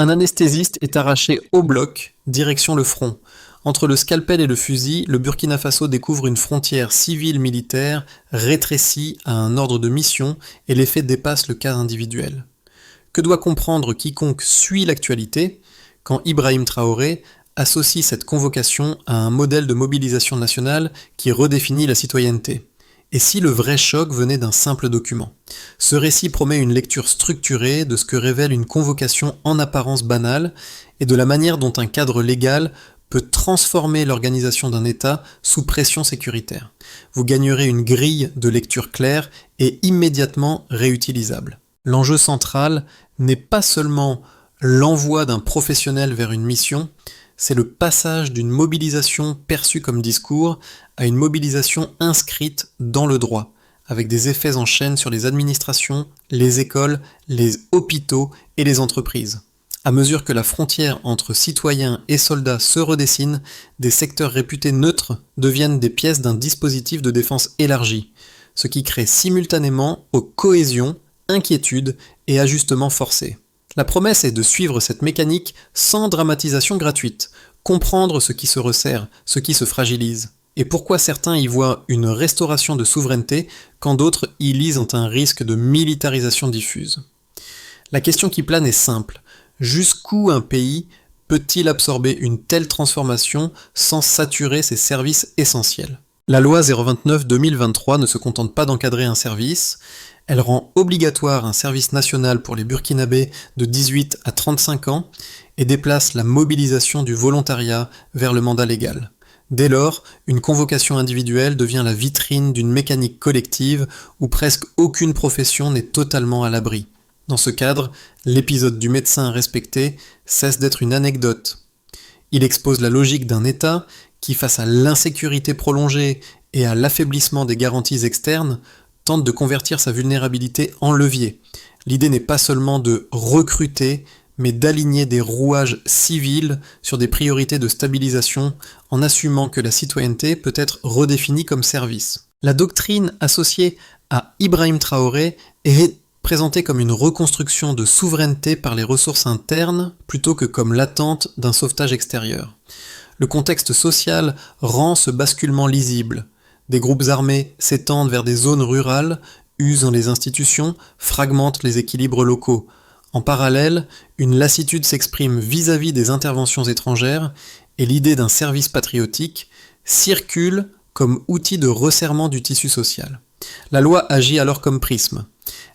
Un anesthésiste est arraché au bloc, direction le front. Entre le scalpel et le fusil, le Burkina Faso découvre une frontière civile-militaire rétrécie à un ordre de mission et les faits dépassent le cas individuel. Que doit comprendre quiconque suit l'actualité quand Ibrahim Traoré associe cette convocation à un modèle de mobilisation nationale qui redéfinit la citoyenneté? Et si le vrai choc venait d'un simple document? Ce récit promet une lecture structurée de ce que révèle une convocation en apparence banale et de la manière dont un cadre légal peut transformer l'organisation d'un État sous pression sécuritaire. Vous gagnerez une grille de lecture claire et immédiatement réutilisable. L'enjeu central n'est pas seulement l'envoi d'un professionnel vers une mission, c'est le passage d'une mobilisation perçue comme discours à une mobilisation inscrite dans le droit, avec des effets en chaîne sur les administrations, les écoles, les hôpitaux et les entreprises. À mesure que la frontière entre citoyens et soldats se redessine, des secteurs réputés neutres deviennent des pièces d'un dispositif de défense élargi, ce qui crée simultanément cohésion, inquiétude et ajustement forcé. La promesse est de suivre cette mécanique sans dramatisation gratuite, comprendre ce qui se resserre, ce qui se fragilise, et pourquoi certains y voient une restauration de souveraineté quand d'autres y lisent un risque de militarisation diffuse. La question qui plane est simple. Jusqu'où un pays peut-il absorber une telle transformation sans saturer ses services essentiels? La loi 029/2023 ne se contente pas d'encadrer un service, elle rend obligatoire un service national pour les Burkinabés de 18 à 35 ans et déplace la mobilisation du volontariat vers le mandat légal. Dès lors, une convocation individuelle devient la vitrine d'une mécanique collective où presque aucune profession n'est totalement à l'abri. Dans ce cadre, l'épisode du médecin respecté cesse d'être une anecdote. Il expose la logique d'un État qui, face à l'insécurité prolongée et à l'affaiblissement des garanties externes, tente de convertir sa vulnérabilité en levier. L'idée n'est pas seulement de recruter, mais d'aligner des rouages civils sur des priorités de stabilisation en assumant que la citoyenneté peut être redéfinie comme service. La doctrine associée à Ibrahim Traoré est présentée comme une reconstruction de souveraineté par les ressources internes plutôt que comme l'attente d'un sauvetage extérieur. Le contexte social rend ce basculement lisible. Des groupes armés s'étendent vers des zones rurales, usent les institutions, fragmentent les équilibres locaux. En parallèle, une lassitude s'exprime vis-à-vis des interventions étrangères et l'idée d'un service patriotique circule comme outil de resserrement du tissu social. La loi agit alors comme prisme.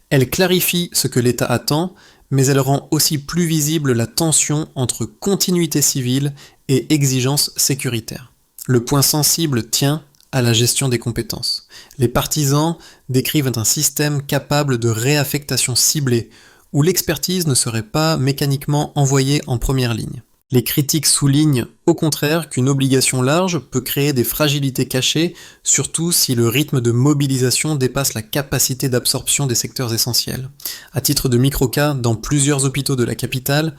Elle clarifie ce que l'État attend, mais elle rend aussi plus visible la tension entre continuité civile et exigence sécuritaire. Le point sensible tient à la gestion des compétences. Les partisans décrivent un système capable de réaffectation ciblée, où l'expertise ne serait pas mécaniquement envoyée en première ligne. Les critiques soulignent au contraire qu'une obligation large peut créer des fragilités cachées, surtout si le rythme de mobilisation dépasse la capacité d'absorption des secteurs essentiels. À titre de microcas, dans plusieurs hôpitaux de la capitale,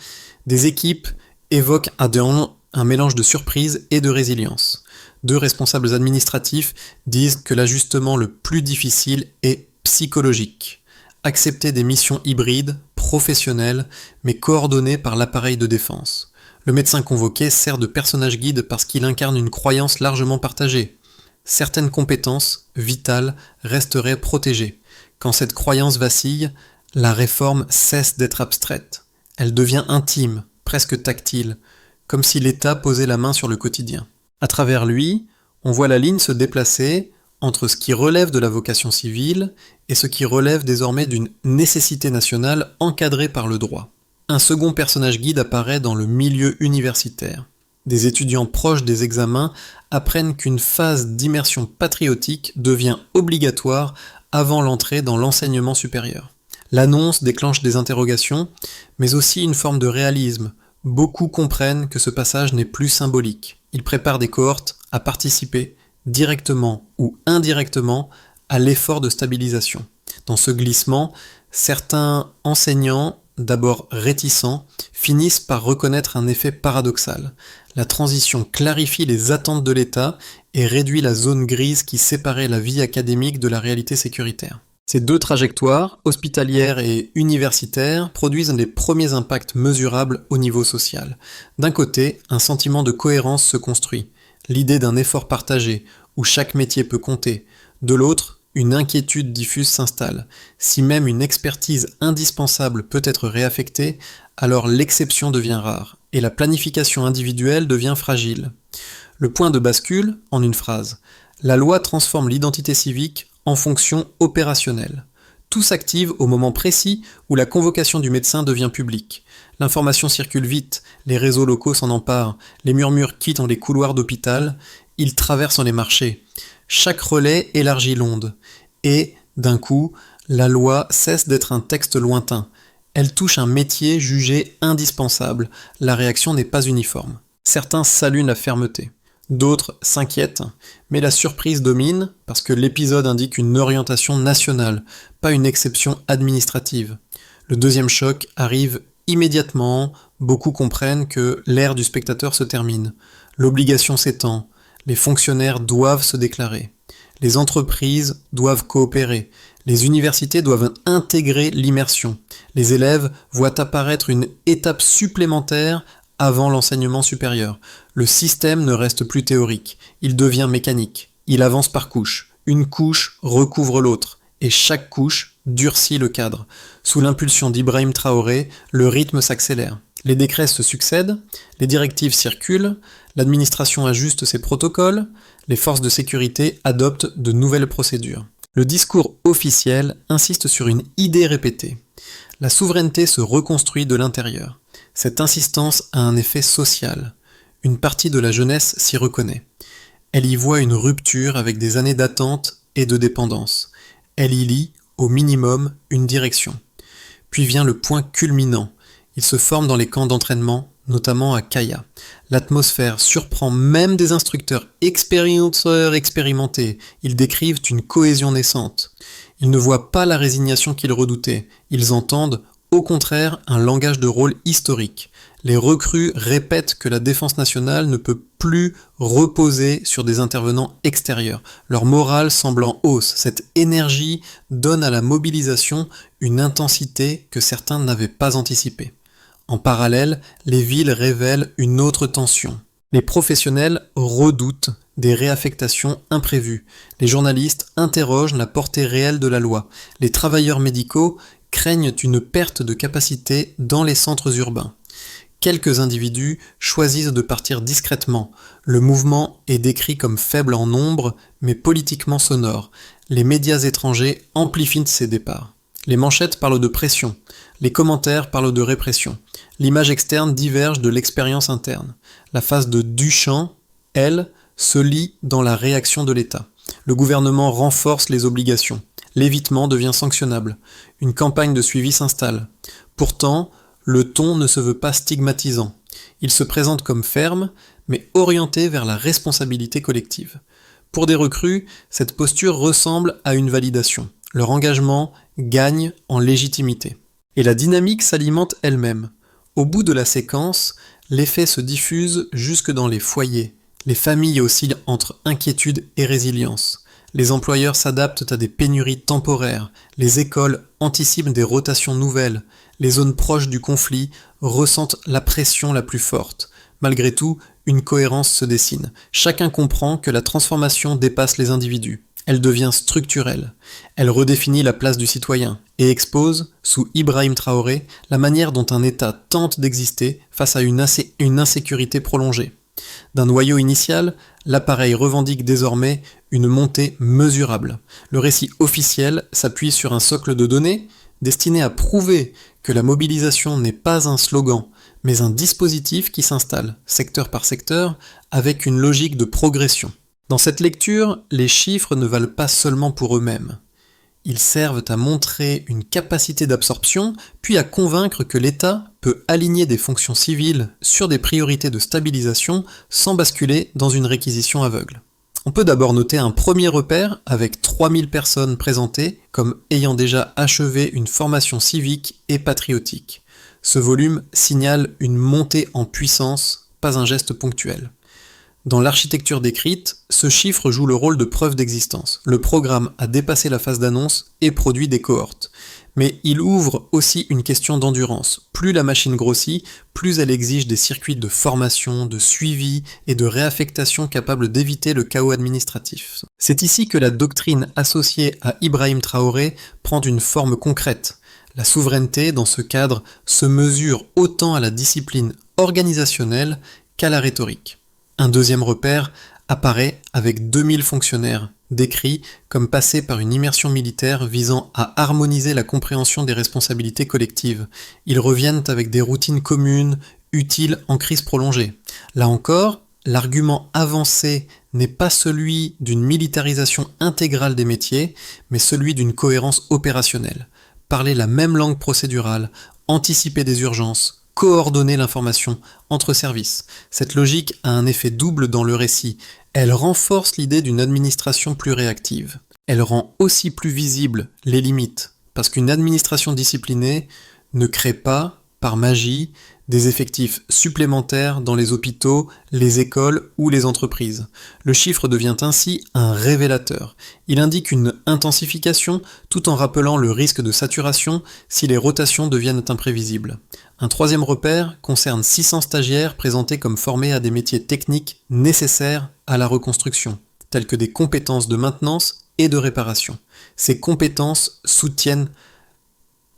des équipes évoquent un mélange de surprise et de résilience. 2 responsables administratifs disent que l'ajustement le plus difficile est psychologique. Accepter des missions hybrides, professionnelles, mais coordonnées par l'appareil de défense. Le médecin convoqué sert de personnage guide parce qu'il incarne une croyance largement partagée. Certaines compétences vitales resteraient protégées. Quand cette croyance vacille, la réforme cesse d'être abstraite. Elle devient intime, presque tactile, comme si l'État posait la main sur le quotidien. À travers lui, on voit la ligne se déplacer entre ce qui relève de la vocation civile et ce qui relève désormais d'une nécessité nationale encadrée par le droit. Un second personnage guide apparaît dans le milieu universitaire. Des étudiants proches des examens apprennent qu'une phase d'immersion patriotique devient obligatoire avant l'entrée dans l'enseignement supérieur. L'annonce déclenche des interrogations, mais aussi une forme de réalisme. Beaucoup comprennent que ce passage n'est plus symbolique. Il prépare des cohortes à participer, directement ou indirectement, à l'effort de stabilisation. Dans ce glissement, certains enseignants, d'abord réticents, finissent par reconnaître un effet paradoxal. La transition clarifie les attentes de l'État et réduit la zone grise qui séparait la vie académique de la réalité sécuritaire. Ces deux trajectoires, hospitalière et universitaire, produisent les premiers impacts mesurables au niveau social. D'un côté, un sentiment de cohérence se construit, l'idée d'un effort partagé, où chaque métier peut compter. De l'autre, une inquiétude diffuse s'installe. Si même une expertise indispensable peut être réaffectée, alors l'exception devient rare, et la planification individuelle devient fragile. Le point de bascule, en une phrase. La loi transforme l'identité civique en fonction opérationnelle. Tout s'active au moment précis où la convocation du médecin devient publique. L'information circule vite, les réseaux locaux s'en emparent, les murmures quittent les couloirs d'hôpital, ils traversent les marchés. Chaque relais élargit l'onde. Et, d'un coup, la loi cesse d'être un texte lointain. Elle touche un métier jugé indispensable. La réaction n'est pas uniforme. Certains saluent la fermeté. D'autres s'inquiètent, mais la surprise domine parce que l'épisode indique une orientation nationale, pas une exception administrative. Le deuxième choc arrive immédiatement, beaucoup comprennent que l'ère du spectateur se termine. L'obligation s'étend, les fonctionnaires doivent se déclarer, les entreprises doivent coopérer, les universités doivent intégrer l'immersion, les élèves voient apparaître une étape supplémentaire avant l'enseignement supérieur. Le système ne reste plus théorique, il devient mécanique. Il avance par couches. Une couche recouvre l'autre, et chaque couche durcit le cadre. Sous l'impulsion d'Ibrahim Traoré, le rythme s'accélère. Les décrets se succèdent, les directives circulent, l'administration ajuste ses protocoles, les forces de sécurité adoptent de nouvelles procédures. Le discours officiel insiste sur une idée répétée. La souveraineté se reconstruit de l'intérieur. Cette insistance a un effet social. Une partie de la jeunesse s'y reconnaît. Elle y voit une rupture avec des années d'attente et de dépendance. Elle y lit, au minimum, une direction. Puis vient le point culminant. Il se forme dans les camps d'entraînement, notamment à Kaya. L'atmosphère surprend même des instructeurs expérimentés. Ils décrivent une cohésion naissante. Ils ne voient pas la résignation qu'ils redoutaient. Ils entendent, au contraire, un langage de rôle historique. Les recrues répètent que la défense nationale ne peut plus reposer sur des intervenants extérieurs. Leur morale semble en hausse. Cette énergie donne à la mobilisation une intensité que certains n'avaient pas anticipée. En parallèle, les villes révèlent une autre tension. Les professionnels redoutent des réaffectations imprévues. Les journalistes interrogent la portée réelle de la loi. Les travailleurs médicaux craignent une perte de capacité dans les centres urbains. Quelques individus choisissent de partir discrètement. Le mouvement est décrit comme faible en nombre, mais politiquement sonore. Les médias étrangers amplifient ces départs. Les manchettes parlent de pression. Les commentaires parlent de répression. L'image externe diverge de l'expérience interne. La phase de Duchamp, elle, se lie dans la réaction de l'État. Le gouvernement renforce les obligations. L'évitement devient sanctionnable. Une campagne de suivi s'installe. Pourtant, le ton ne se veut pas stigmatisant. Il se présente comme ferme, mais orienté vers la responsabilité collective. Pour des recrues, cette posture ressemble à une validation. Leur engagement gagne en légitimité. Et la dynamique s'alimente elle-même. Au bout de la séquence, l'effet se diffuse jusque dans les foyers. Les familles oscillent entre inquiétude et résilience. Les employeurs s'adaptent à des pénuries temporaires. Les écoles anticipent des rotations nouvelles. Les zones proches du conflit ressentent la pression la plus forte. Malgré tout, une cohérence se dessine. Chacun comprend que la transformation dépasse les individus. Elle devient structurelle. Elle redéfinit la place du citoyen et expose, sous Ibrahim Traoré, la manière dont un État tente d'exister face à une insécurité prolongée. D'un noyau initial, l'appareil revendique désormais une montée mesurable. Le récit officiel s'appuie sur un socle de données destiné à prouver que la mobilisation n'est pas un slogan, mais un dispositif qui s'installe, secteur par secteur, avec une logique de progression. Dans cette lecture, les chiffres ne valent pas seulement pour eux-mêmes. Ils servent à montrer une capacité d'absorption, puis à convaincre que l'État peut aligner des fonctions civiles sur des priorités de stabilisation sans basculer dans une réquisition aveugle. On peut d'abord noter un premier repère avec 3000 personnes présentées comme ayant déjà achevé une formation civique et patriotique. Ce volume signale une montée en puissance, pas un geste ponctuel. Dans l'architecture décrite, ce chiffre joue le rôle de preuve d'existence. Le programme a dépassé la phase d'annonce et produit des cohortes. Mais il ouvre aussi une question d'endurance. Plus la machine grossit, plus elle exige des circuits de formation, de suivi et de réaffectation capables d'éviter le chaos administratif. C'est ici que la doctrine associée à Ibrahim Traoré prend une forme concrète. La souveraineté, dans ce cadre, se mesure autant à la discipline organisationnelle qu'à la rhétorique. Un deuxième repère apparaît avec 2000 fonctionnaires, décrits comme passés par une immersion militaire visant à harmoniser la compréhension des responsabilités collectives. Ils reviennent avec des routines communes, utiles en crise prolongée. Là encore, l'argument avancé n'est pas celui d'une militarisation intégrale des métiers, mais celui d'une cohérence opérationnelle. Parler la même langue procédurale, anticiper des urgences, coordonner l'information entre services. Cette logique a un effet double dans le récit. Elle renforce l'idée d'une administration plus réactive. Elle rend aussi plus visibles les limites, parce qu'une administration disciplinée ne crée pas, par magie, des effectifs supplémentaires dans les hôpitaux, les écoles ou les entreprises. Le chiffre devient ainsi un révélateur. Il indique une intensification tout en rappelant le risque de saturation si les rotations deviennent imprévisibles. Un troisième repère concerne 600 stagiaires présentés comme formés à des métiers techniques nécessaires à la reconstruction, tels que des compétences de maintenance et de réparation. Ces compétences soutiennent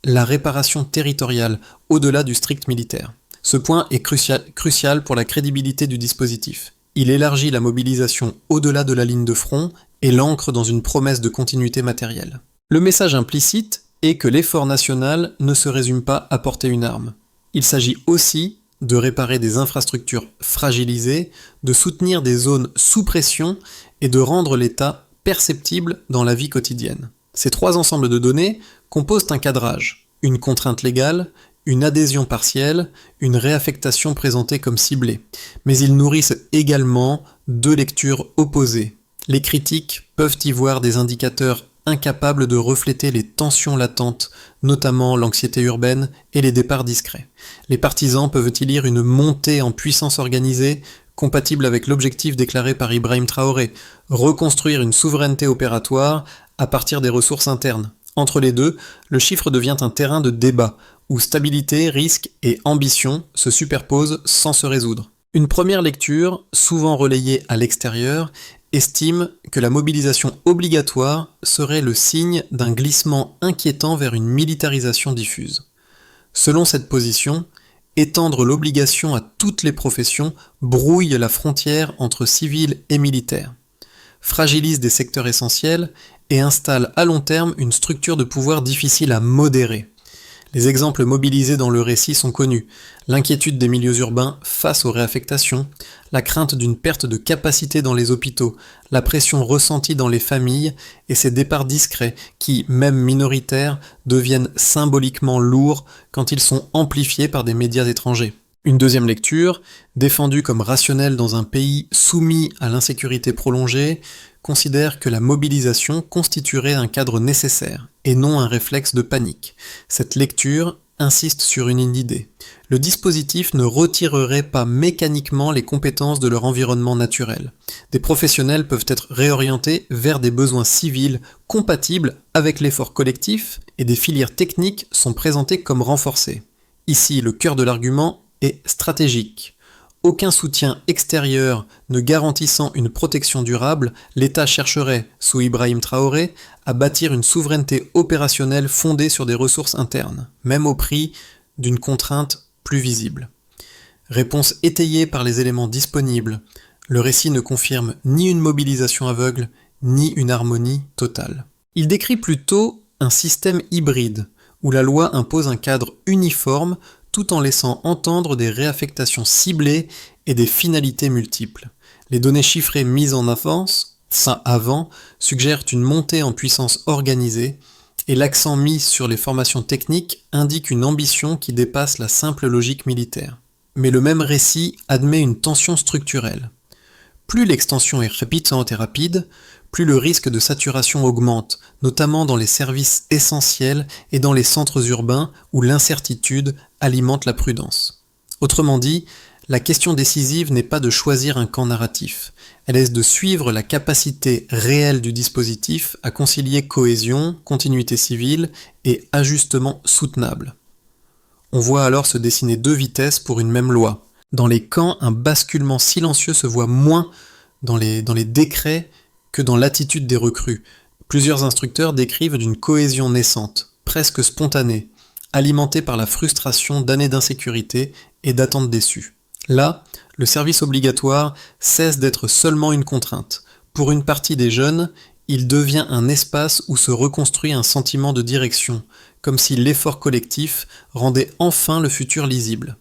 la réparation territoriale au-delà du strict militaire. Ce point est crucial pour la crédibilité du dispositif. Il élargit la mobilisation au-delà de la ligne de front et l'ancre dans une promesse de continuité matérielle. Le message implicite est que l'effort national ne se résume pas à porter une arme. Il s'agit aussi de réparer des infrastructures fragilisées, de soutenir des zones sous pression et de rendre l'État perceptible dans la vie quotidienne. Ces trois ensembles de données composent un cadrage, une contrainte légale, une adhésion partielle, une réaffectation présentée comme ciblée. Mais ils nourrissent également deux lectures opposées. Les critiques peuvent y voir des indicateurs incapables de refléter les tensions latentes, notamment l'anxiété urbaine et les départs discrets. Les partisans peuvent y lire une montée en puissance organisée, compatible avec l'objectif déclaré par Ibrahim Traoré, reconstruire une souveraineté opératoire à partir des ressources internes. Entre les deux, le chiffre devient un terrain de débat, où stabilité, risque et ambition se superposent sans se résoudre. Une première lecture, souvent relayée à l'extérieur, estime que la mobilisation obligatoire serait le signe d'un glissement inquiétant vers une militarisation diffuse. Selon cette position, étendre l'obligation à toutes les professions brouille la frontière entre civil et militaire, fragilise des secteurs essentiels et installe à long terme une structure de pouvoir difficile à modérer. Les exemples mobilisés dans le récit sont connus. L'inquiétude des milieux urbains face aux réaffectations, la crainte d'une perte de capacité dans les hôpitaux, la pression ressentie dans les familles et ces départs discrets qui, même minoritaires, deviennent symboliquement lourds quand ils sont amplifiés par des médias étrangers. Une deuxième lecture, défendue comme rationnelle dans un pays soumis à l'insécurité prolongée, considère que la mobilisation constituerait un cadre nécessaire, et non un réflexe de panique. Cette lecture insiste sur une idée. Le dispositif ne retirerait pas mécaniquement les compétences de leur environnement naturel. Des professionnels peuvent être réorientés vers des besoins civils compatibles avec l'effort collectif, et des filières techniques sont présentées comme renforcées. Ici, le cœur de l'argument est stratégique. Aucun soutien extérieur ne garantissant une protection durable, l'État chercherait, sous Ibrahim Traoré, à bâtir une souveraineté opérationnelle fondée sur des ressources internes, même au prix d'une contrainte plus visible. Réponse étayée par les éléments disponibles, le récit ne confirme ni une mobilisation aveugle, ni une harmonie totale. Il décrit plutôt un système hybride, où la loi impose un cadre uniforme tout en laissant entendre des réaffectations ciblées et des finalités multiples. Les données chiffrées mises en avance, ça avant, suggèrent une montée en puissance organisée, et l'accent mis sur les formations techniques indique une ambition qui dépasse la simple logique militaire. Mais le même récit admet une tension structurelle. Plus l'extension est répétante et rapide, plus le risque de saturation augmente, notamment dans les services essentiels et dans les centres urbains où l'incertitude alimente la prudence. Autrement dit, La question décisive n'est pas de choisir un camp narratif, elle est de suivre la capacité réelle du dispositif à concilier cohésion, continuité civile et ajustement soutenable. On voit alors se dessiner deux vitesses pour une même loi. Dans les camps, un basculement silencieux se voit moins dans les décrets que dans l'attitude des recrues. Plusieurs instructeurs décrivent d'une cohésion naissante, presque spontanée, alimentée par la frustration d'années d'insécurité et d'attentes déçues. Là, le service obligatoire cesse d'être seulement une contrainte. Pour une partie des jeunes, il devient un espace où se reconstruit un sentiment de direction, comme si l'effort collectif rendait enfin le futur lisible.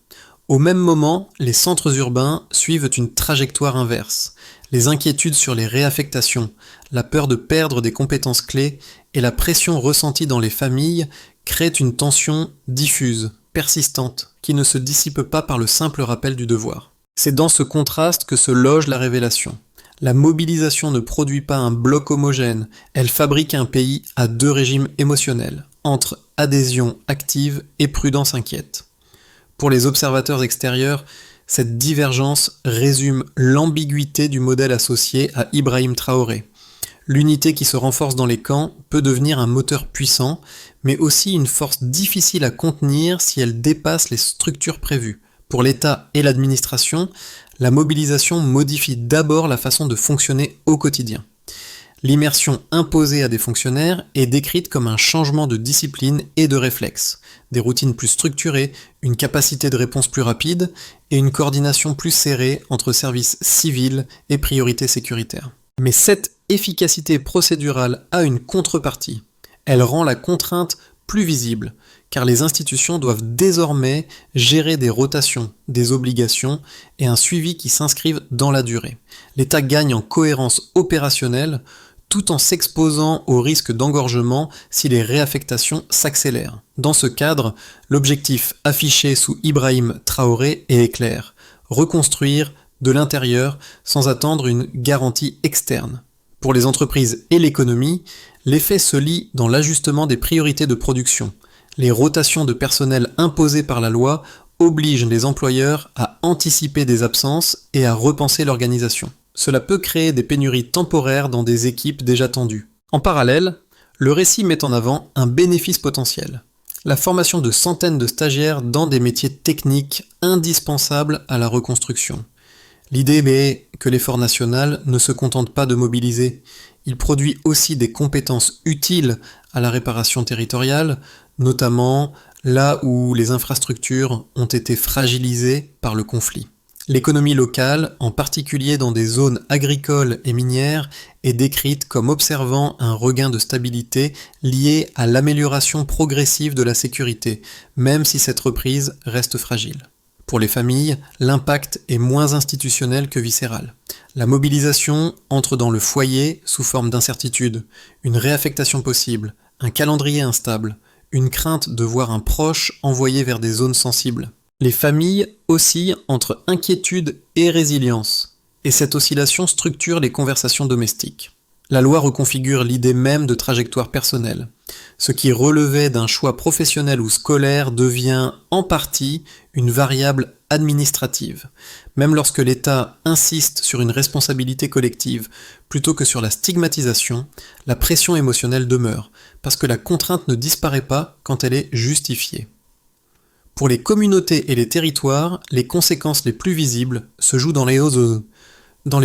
Au même moment, les centres urbains suivent une trajectoire inverse. Les inquiétudes sur les réaffectations, la peur de perdre des compétences clés et la pression ressentie dans les familles créent une tension diffuse, persistante, qui ne se dissipe pas par le simple rappel du devoir. C'est dans ce contraste que se loge la révélation. La mobilisation ne produit pas un bloc homogène, elle fabrique un pays à deux régimes émotionnels, entre adhésion active et prudence inquiète. Pour les observateurs extérieurs, cette divergence résume l'ambiguïté du modèle associé à Ibrahim Traoré. L'unité qui se renforce dans les camps peut devenir un moteur puissant, mais aussi une force difficile à contenir si elle dépasse les structures prévues. Pour l'État et l'administration, la mobilisation modifie d'abord la façon de fonctionner au quotidien. L'immersion imposée à des fonctionnaires est décrite comme un changement de discipline et de réflexe, des routines plus structurées, une capacité de réponse plus rapide et une coordination plus serrée entre services civils et priorités sécuritaires. Mais cette efficacité procédurale a une contrepartie. Elle rend la contrainte plus visible, car les institutions doivent désormais gérer des rotations, des obligations et un suivi qui s'inscrivent dans la durée. L'État gagne en cohérence opérationnelle tout en s'exposant au risque d'engorgement si les réaffectations s'accélèrent. Dans ce cadre, l'objectif affiché sous Ibrahim Traoré est clair: reconstruire de l'intérieur sans attendre une garantie externe. Pour les entreprises et l'économie, l'effet se lit dans l'ajustement des priorités de production. Les rotations de personnel imposées par la loi obligent les employeurs à anticiper des absences et à repenser l'organisation. Cela peut créer des pénuries temporaires dans des équipes déjà tendues. En parallèle, le récit met en avant un bénéfice potentiel: la formation de centaines de stagiaires dans des métiers techniques indispensables à la reconstruction. L'idée est que l'effort national ne se contente pas de mobiliser, il produit aussi des compétences utiles à la réparation territoriale, notamment là où les infrastructures ont été fragilisées par le conflit. L'économie locale, en particulier dans des zones agricoles et minières, est décrite comme observant un regain de stabilité lié à l'amélioration progressive de la sécurité, même si cette reprise reste fragile. Pour les familles, l'impact est moins institutionnel que viscéral. La mobilisation entre dans le foyer sous forme d'incertitude, une réaffectation possible, un calendrier instable, une crainte de voir un proche envoyé vers des zones sensibles. Les familles oscillent entre inquiétude et résilience, et cette oscillation structure les conversations domestiques. La loi reconfigure l'idée même de trajectoire personnelle. Ce qui relevait d'un choix professionnel ou scolaire devient en partie une variable administrative. Même lorsque l'État insiste sur une responsabilité collective plutôt que sur la stigmatisation, la pression émotionnelle demeure, parce que la contrainte ne disparaît pas quand elle est justifiée. Pour les communautés et les territoires, les conséquences les plus visibles se jouent dans les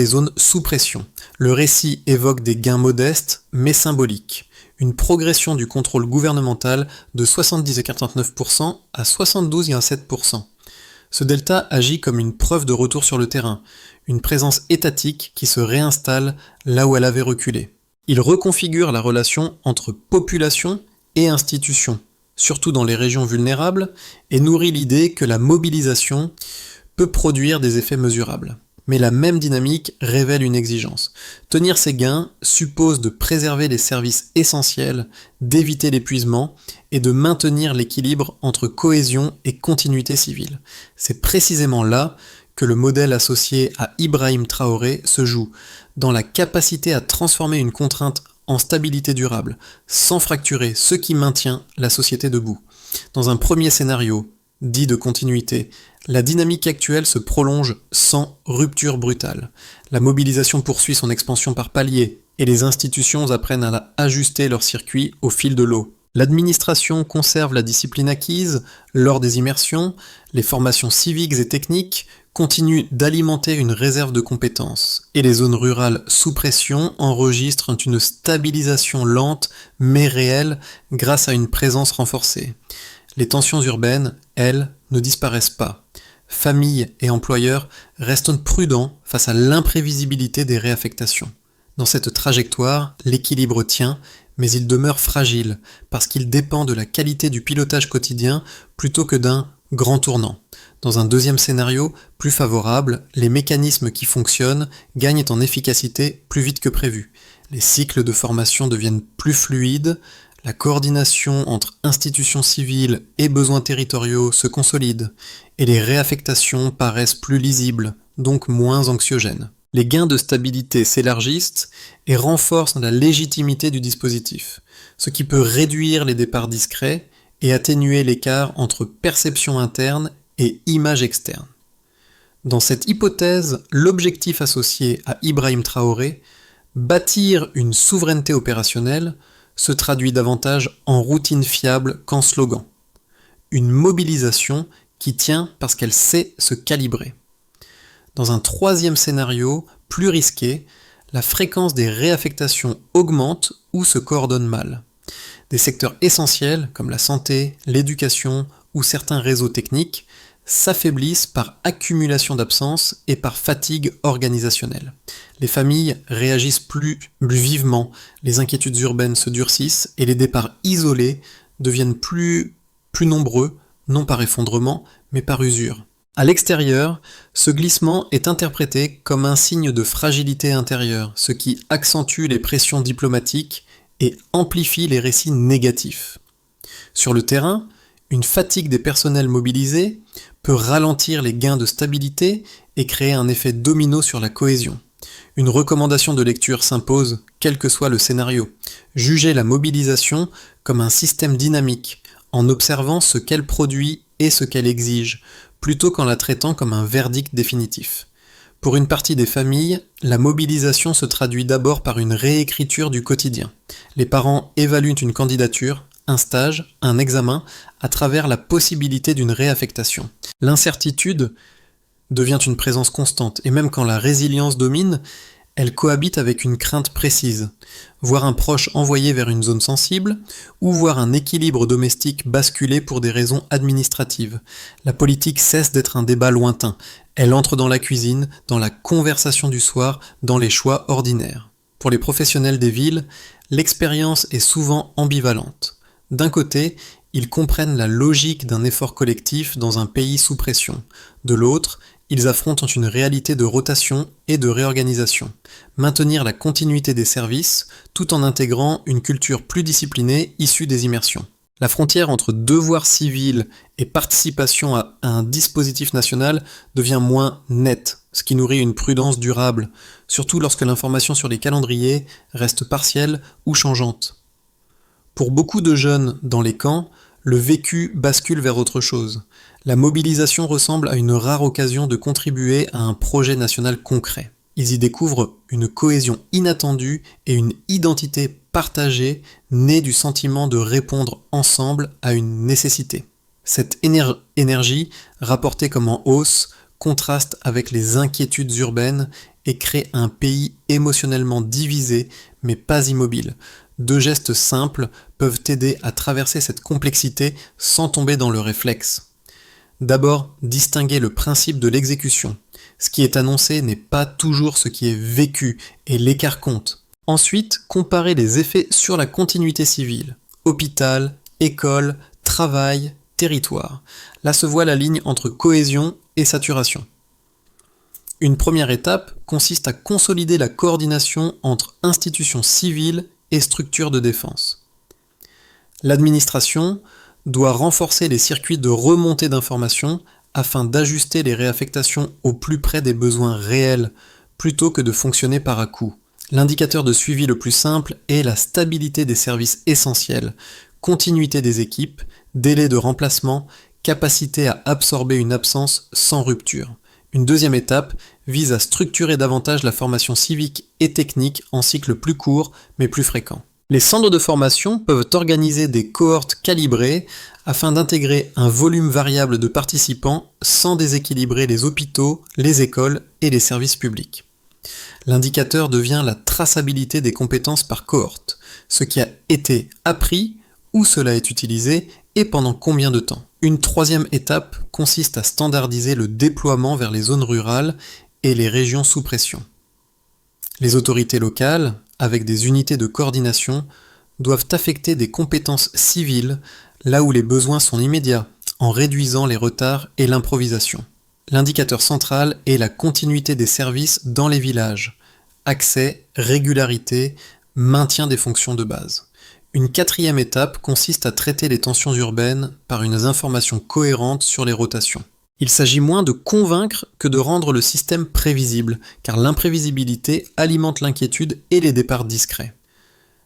zones sous pression. Le récit évoque des gains modestes, mais symboliques. Une progression du contrôle gouvernemental de 70,49% à 72,7%. Ce delta agit comme une preuve de retour sur le terrain, une présence étatique qui se réinstalle là où elle avait reculé. Il reconfigure la relation entre population et institutions, surtout dans les régions vulnérables, et nourrit l'idée que la mobilisation peut produire des effets mesurables. Mais la même dynamique révèle une exigence. Tenir ces gains suppose de préserver les services essentiels, d'éviter l'épuisement et de maintenir l'équilibre entre cohésion et continuité civile. C'est précisément là que le modèle associé à Ibrahim Traoré se joue, dans la capacité à transformer une contrainte en stabilité durable, sans fracturer ce qui maintient la société debout. Dans un premier scénario, dit de continuité. La dynamique actuelle se prolonge sans rupture brutale. La mobilisation poursuit son expansion par paliers et les institutions apprennent à ajuster leur circuit au fil de l'eau. L'administration conserve la discipline acquise lors des immersions, les formations civiques et techniques continuent d'alimenter une réserve de compétences, et les zones rurales sous pression enregistrent une stabilisation lente mais réelle grâce à une présence renforcée. Les tensions urbaines, elles, ne disparaissent pas. Familles et employeurs restent prudents face à l'imprévisibilité des réaffectations. Dans cette trajectoire, l'équilibre tient, mais il demeure fragile, parce qu'il dépend de la qualité du pilotage quotidien plutôt que d'un grand tournant. Dans un deuxième scénario, plus favorable, les mécanismes qui fonctionnent gagnent en efficacité plus vite que prévu. Les cycles de formation deviennent plus fluides, la coordination entre institutions civiles et besoins territoriaux se consolide, et les réaffectations paraissent plus lisibles, donc moins anxiogènes. Les gains de stabilité s'élargissent et renforcent la légitimité du dispositif, ce qui peut réduire les départs discrets et atténuer l'écart entre perception interne et image externe. Dans cette hypothèse, l'objectif associé à Ibrahim Traoré, bâtir une souveraineté opérationnelle, se traduit davantage en routine fiable qu'en slogan. Une mobilisation qui tient parce qu'elle sait se calibrer. Dans un troisième scénario, plus risqué, la fréquence des réaffectations augmente ou se coordonne mal. Des secteurs essentiels comme la santé, l'éducation ou certains réseaux techniques s'affaiblissent par accumulation d'absences et par fatigue organisationnelle. Les familles réagissent plus vivement, les inquiétudes urbaines se durcissent et les départs isolés deviennent plus nombreux, non par effondrement, mais par usure. À l'extérieur, ce glissement est interprété comme un signe de fragilité intérieure, ce qui accentue les pressions diplomatiques et amplifie les récits négatifs. Sur le terrain, une fatigue des personnels mobilisés peut ralentir les gains de stabilité et créer un effet domino sur la cohésion. Une recommandation de lecture s'impose, quel que soit le scénario. Jugez la mobilisation comme un système dynamique, en observant ce qu'elle produit et ce qu'elle exige, plutôt qu'en la traitant comme un verdict définitif. Pour une partie des familles, la mobilisation se traduit d'abord par une réécriture du quotidien. Les parents évaluent une candidature, un stage, un examen, à travers la possibilité d'une réaffectation. L'incertitude devient une présence constante, et même quand la résilience domine, elle cohabite avec une crainte précise. Voir un proche envoyé vers une zone sensible, ou voir un équilibre domestique basculer pour des raisons administratives. La politique cesse d'être un débat lointain. Elle entre dans la cuisine, dans la conversation du soir, dans les choix ordinaires. Pour les professionnels des villes, l'expérience est souvent ambivalente. D'un côté, ils comprennent la logique d'un effort collectif dans un pays sous pression. De l'autre, ils affrontent une réalité de rotation et de réorganisation. Maintenir la continuité des services, tout en intégrant une culture plus disciplinée issue des immersions. La frontière entre devoir civil et participation à un dispositif national devient moins nette, ce qui nourrit une prudence durable, surtout lorsque l'information sur les calendriers reste partielle ou changeante. Pour beaucoup de jeunes dans les camps, le vécu bascule vers autre chose. La mobilisation ressemble à une rare occasion de contribuer à un projet national concret. Ils y découvrent une cohésion inattendue et une identité partagée née du sentiment de répondre ensemble à une nécessité. Cette énergie, rapportée comme en hausse, contraste avec les inquiétudes urbaines et crée un pays émotionnellement divisé mais pas immobile. Deux gestes simples peuvent aider à traverser cette complexité sans tomber dans le réflexe. D'abord, distinguer le principe de l'exécution. Ce qui est annoncé n'est pas toujours ce qui est vécu, et l'écart compte. Ensuite, comparer les effets sur la continuité civile. Hôpital, école, travail, territoire. Là se voit la ligne entre cohésion et saturation. Une première étape consiste à consolider la coordination entre institutions civiles et structures de défense. L'administration doit renforcer les circuits de remontée d'informations afin d'ajuster les réaffectations au plus près des besoins réels, plutôt que de fonctionner par à-coups. L'indicateur de suivi le plus simple est la stabilité des services essentiels, continuité des équipes, délai de remplacement, capacité à absorber une absence sans rupture. Une deuxième étape vise à structurer davantage la formation civique et technique en cycles plus courts mais plus fréquents. Les centres de formation peuvent organiser des cohortes calibrées afin d'intégrer un volume variable de participants sans déséquilibrer les hôpitaux, les écoles et les services publics. L'indicateur devient la traçabilité des compétences par cohorte, ce qui a été appris, où cela est utilisé et pendant combien de temps. Une troisième étape consiste à standardiser le déploiement vers les zones rurales et les régions sous pression. Les autorités locales, avec des unités de coordination, doivent affecter des compétences civiles là où les besoins sont immédiats, en réduisant les retards et l'improvisation. L'indicateur central est la continuité des services dans les villages, accès, régularité, maintien des fonctions de base. Une quatrième étape consiste à traiter les tensions urbaines par une information cohérente sur les rotations. Il s'agit moins de convaincre que de rendre le système prévisible, car l'imprévisibilité alimente l'inquiétude et les départs discrets.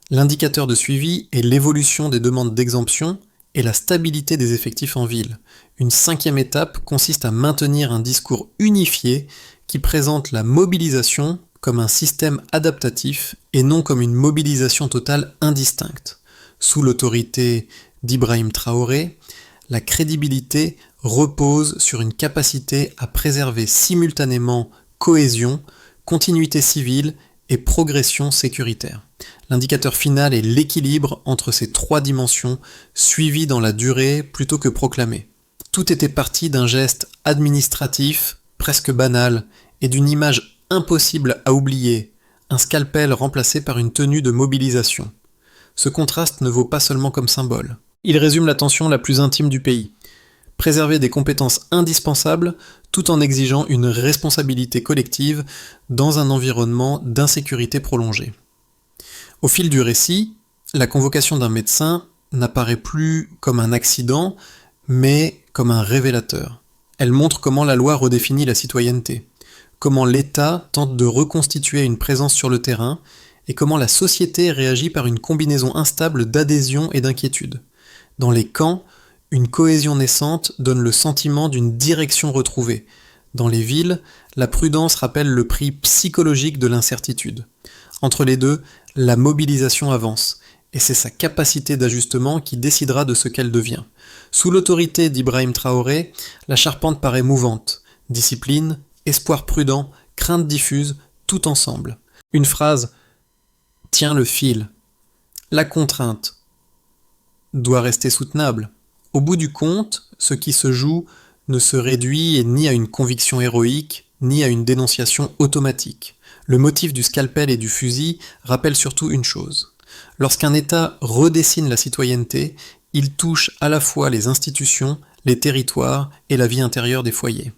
L'indicateur de suivi est l'évolution des demandes d'exemption et la stabilité des effectifs en ville. Une cinquième étape consiste à maintenir un discours unifié qui présente la mobilisation comme un système adaptatif et non comme une mobilisation totale indistincte. Sous l'autorité d'Ibrahim Traoré, la crédibilité repose sur une capacité à préserver simultanément cohésion, continuité civile et progression sécuritaire. L'indicateur final est l'équilibre entre ces trois dimensions, suivies dans la durée plutôt que proclamées. Tout était parti d'un geste administratif, presque banal, et d'une image impossible à oublier, un scalpel remplacé par une tenue de mobilisation. Ce contraste ne vaut pas seulement comme symbole. Il résume la tension la plus intime du pays. Préserver des compétences indispensables tout en exigeant une responsabilité collective dans un environnement d'insécurité prolongée. Au fil du récit, la convocation d'un médecin n'apparaît plus comme un accident, mais comme un révélateur. Elle montre comment la loi redéfinit la citoyenneté, comment l'État tente de reconstituer une présence sur le terrain, et comment la société réagit par une combinaison instable d'adhésion et d'inquiétude. Dans les camps, une cohésion naissante donne le sentiment d'une direction retrouvée. Dans les villes, la prudence rappelle le prix psychologique de l'incertitude. Entre les deux, la mobilisation avance, et c'est sa capacité d'ajustement qui décidera de ce qu'elle devient. Sous l'autorité d'Ibrahim Traoré, la charpente paraît mouvante. Discipline, espoir prudent, crainte diffuse, tout ensemble. Une phrase tient le fil. La contrainte doit rester soutenable. Au bout du compte, ce qui se joue ne se réduit ni à une conviction héroïque, ni à une dénonciation automatique. Le motif du scalpel et du fusil rappelle surtout une chose. Lorsqu'un État redessine la citoyenneté, il touche à la fois les institutions, les territoires et la vie intérieure des foyers.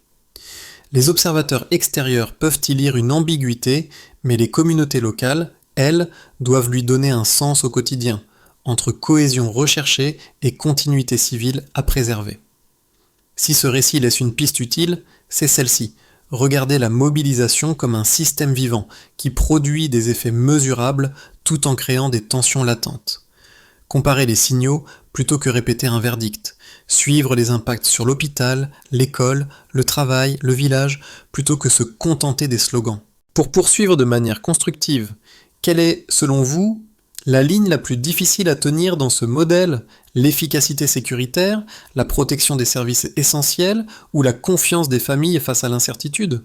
Les observateurs extérieurs peuvent y lire une ambiguïté, mais les communautés locales, elles, doivent lui donner un sens au quotidien, entre cohésion recherchée et continuité civile à préserver. Si ce récit laisse une piste utile, c'est celle-ci. Regardez la mobilisation comme un système vivant qui produit des effets mesurables tout en créant des tensions latentes. Comparer les signaux plutôt que répéter un verdict. Suivre les impacts sur l'hôpital, l'école, le travail, le village, plutôt que se contenter des slogans. Pour poursuivre de manière constructive, quelle est, selon vous, la ligne la plus difficile à tenir dans ce modèle? L'efficacité sécuritaire, la protection des services essentiels ou la confiance des familles face à l'incertitude?